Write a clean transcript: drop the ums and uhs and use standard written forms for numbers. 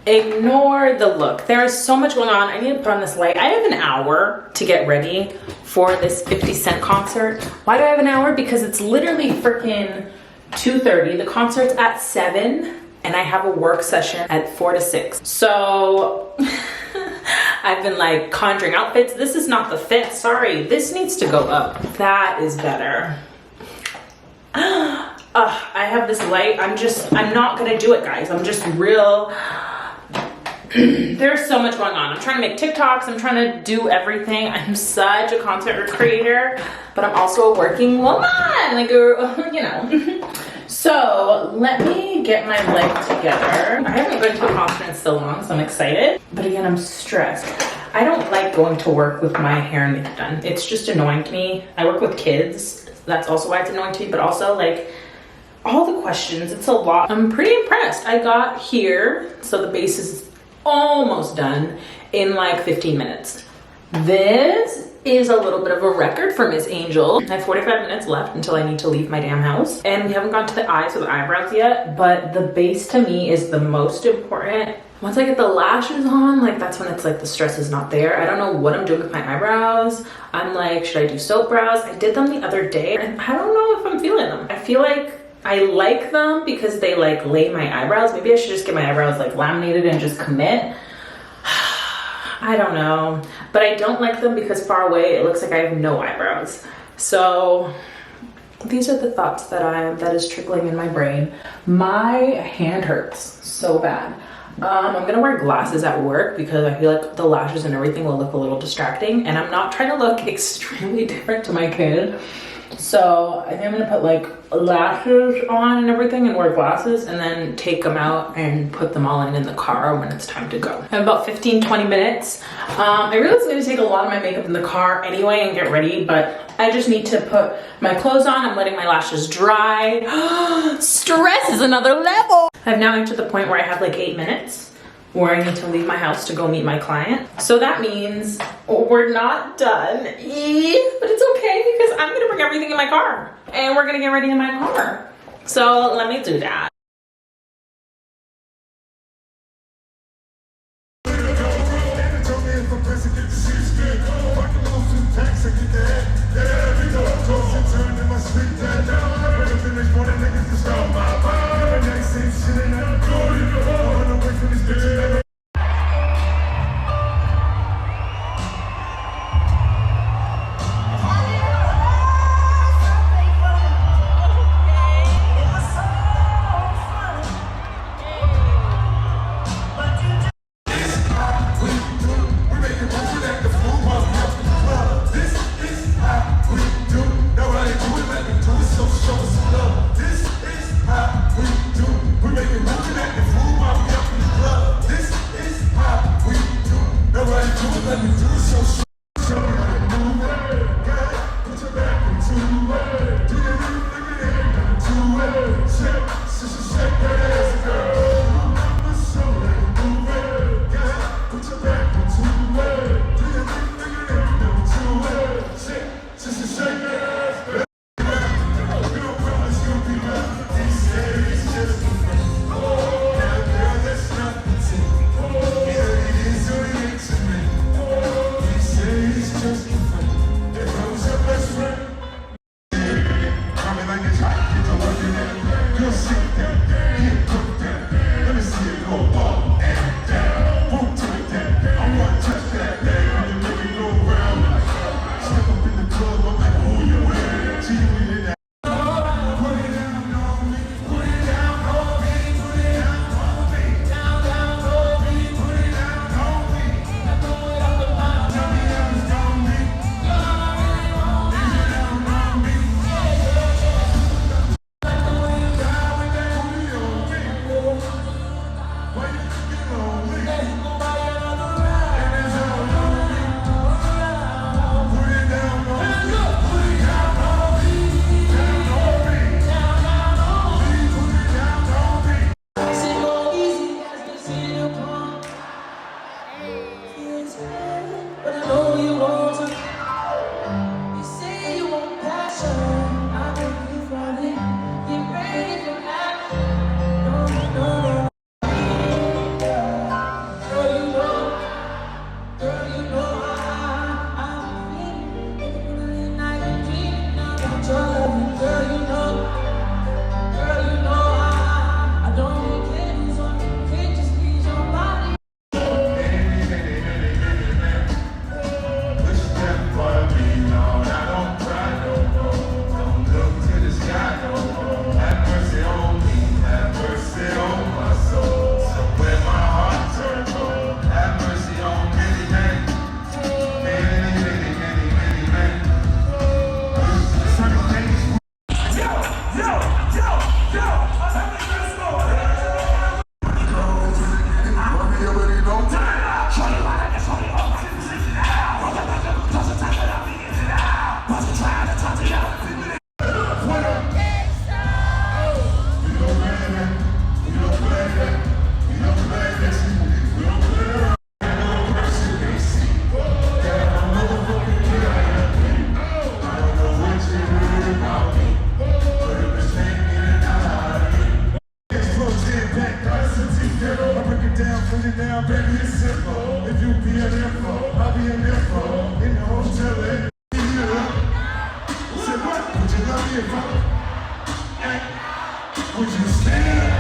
Ignore the look. There is so much going on. I need to put on this light. I have an hour to get ready for this 50 Cent concert. Why do I have an hour? Because it's literally freaking 2:30. The concert's at 7 and I have a work session at 4 to 6. So I've been like conjuring outfits. This is not the fit. Sorry, this needs to go up. That is better. I have this light. I'm not gonna do it, guys. I'm just real. There's so much going on. I'm trying to make TikToks. I'm trying to do everything. I'm such a content creator, but I'm also a working woman, like, you know. So let me get my life together. I haven't been to a concert in so long, so I'm excited. But again, I'm stressed. I don't like going to work with my hair and makeup done. It's just annoying to me. I work with kids. That's also why it's annoying to me, but also like all the questions, it's a lot. I'm pretty impressed. I got here, so the base is almost done in like 15 minutes. This is a little bit of a record for Miss Angel. I have 45 minutes left until I need to leave my damn house. And we haven't gone to the eyes or the eyebrows yet, but the base to me is the most important. Once I get the lashes on, like that's when it's like the stress is not there. I don't know what I'm doing with my eyebrows. I'm like, should I do soap brows? I did them the other day and I don't know if I'm feeling them. I feel like I like them because they like lay my eyebrows. Maybe I should just get my eyebrows like laminated and just commit. I don't know, but I don't like them because far away it looks like I have no eyebrows. So these are the thoughts that is trickling in my brain. My hand hurts so bad. I'm gonna wear glasses at work because I feel like the lashes and everything will look a little distracting, and I'm not trying to look extremely different to my kid. So I think I'm gonna put like lashes on and everything and wear glasses and then take them out and put them all in the car when it's time to go. I have about 15-20 minutes. I realized it's gonna take a lot of my makeup in the car anyway and get ready, but I just need to put my clothes on. I'm letting my lashes dry. Stress is another level. I've now entered the point where I have like 8 minutes where I need to leave my house to go meet my client. So that means we're not done, but it's okay because I'm gonna bring everything in my car and we're gonna get ready in my car. So let me do that. Would you stand?